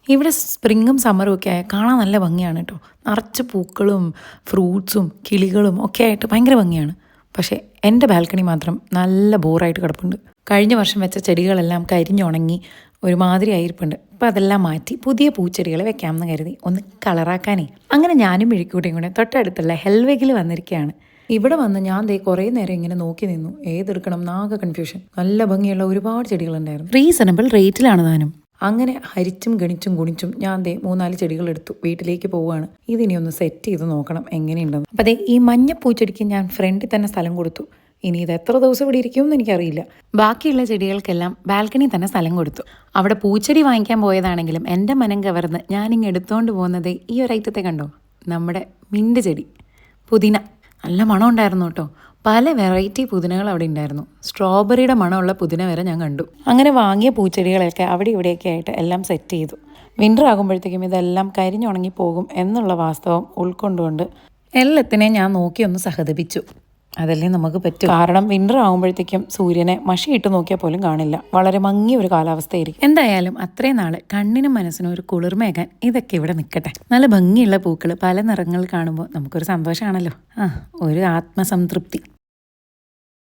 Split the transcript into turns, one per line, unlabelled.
ഇവിടെ സ്പ്രിങ്ങും സമ്മറും ഒക്കെ ആയാൽ കാണാൻ നല്ല ഭംഗിയാണ് കേട്ടോ. നിറച്ച് പൂക്കളും ഫ്രൂട്ട്സും കിളികളും ഒക്കെ ആയിട്ട് ഭയങ്കര ഭംഗിയാണ്. പക്ഷേ എൻ്റെ ബാൽക്കണി മാത്രം നല്ല ബോറായിട്ട് കിടപ്പുണ്ട്. കഴിഞ്ഞ വർഷം വെച്ച ചെടികളെല്ലാം കരിഞ്ഞുണങ്ങി ഒരുമാതിരി ആയിരിപ്പുണ്ട്. അപ്പോൾ അതെല്ലാം മാറ്റി പുതിയ പൂച്ചെടികൾ വെക്കാമെന്ന് കരുതി ഒന്ന് കളറാക്കാനേ. അങ്ങനെ ഞാനും മിഴിക്കൂട്ടിയും കൂടെ തൊട്ടടുത്തുള്ള ഹെൽവെഗിൽ വന്നിരിക്കുകയാണ്. ഇവിടെ വന്ന് ഞാൻ ദേ കുറേ നേരം ഇങ്ങനെ നോക്കി നിന്നു. ഏതെടുക്കണം എന്നാകെ കൺഫ്യൂഷൻ. നല്ല ഭംഗിയുള്ള ഒരുപാട് ചെടികളുണ്ടായിരുന്നു. റീസണബിൾ റേറ്റിലാണ് താനും. അങ്ങനെ ഹരിച്ചും ഗണിച്ചും ഗുണിച്ചും ഞാൻ ദേ 3-4 ചെടികൾ എടുത്തു. വീട്ടിലേക്ക് പോവുകയാണ്. ഇതിനി ഒന്ന് സെറ്റ് ചെയ്ത് നോക്കണം എങ്ങനെയുണ്ടെന്ന്. അപ്പോൾ ദേ ഈ മഞ്ഞ പൂച്ചെടിക്ക് ഞാൻ ഫ്രണ്ടിൽ തന്നെ സ്ഥലം കൊടുത്തു. ഇനി ഇത് എത്ര ദിവസം ഇവിടെ ഇരിക്കുമെന്ന് എനിക്കറിയില്ല. ബാക്കിയുള്ള ചെടികൾക്കെല്ലാം ബാൽക്കണി തന്നെ സ്ഥലം കൊടുത്തു. അവിടെ പൂച്ചെടി വാങ്ങിക്കാൻ പോയതാണെങ്കിലും എൻ്റെ മനം കവർന്ന് ഞാനിങ്ങ് എടുത്തുകൊണ്ട് പോകുന്നത് ഈ ഒരു ഐറ്റത്തെ കണ്ടോ, നമ്മുടെ മിൻറ്റ് ചെടി. പുതിന നല്ല മണം ഉണ്ടായിരുന്നു കേട്ടോ. പല വെറൈറ്റി പുതിനകൾ അവിടെ ഉണ്ടായിരുന്നു. സ്ട്രോബെറിയുടെ മണമുള്ള പുതിന വരെ ഞാൻ കണ്ടു. അങ്ങനെ വാങ്ങിയ പൂച്ചെടികളൊക്കെ അവിടെ ഇവിടെയൊക്കെ ആയിട്ട് എല്ലാം സെറ്റ് ചെയ്തു. വിൻ്റർ ആകുമ്പോഴത്തേക്കും ഇതെല്ലാം കരിഞ്ഞുണങ്ങി പോകും എന്നുള്ള വാസ്തവം ഉൾക്കൊണ്ടുകൊണ്ട് എല്ലാത്തിനെയും ഞാൻ നോക്കി ഒന്ന് സഹതപിച്ചു. അതല്ലേ നമുക്ക് പറ്റും. കാരണം വിൻ്റർ ആകുമ്പോഴത്തേക്കും സൂര്യനെ മഷിയിട്ട് നോക്കിയാൽ പോലും കാണില്ല. വളരെ മങ്ങിയ ഒരു കാലാവസ്ഥയായിരിക്കും. എന്തായാലും അത്രയും നാൾ കണ്ണിനും മനസ്സിനും ഒരു കുളിർമേകാൻ ഇതൊക്കെ ഇവിടെ നിൽക്കട്ടെ. നല്ല ഭംഗിയുള്ള പൂക്കൾ പല നിറങ്ങൾ കാണുമ്പോൾ നമുക്കൊരു സന്തോഷമാണല്ലോ. ഒരു ആത്മസംതൃപ്തി.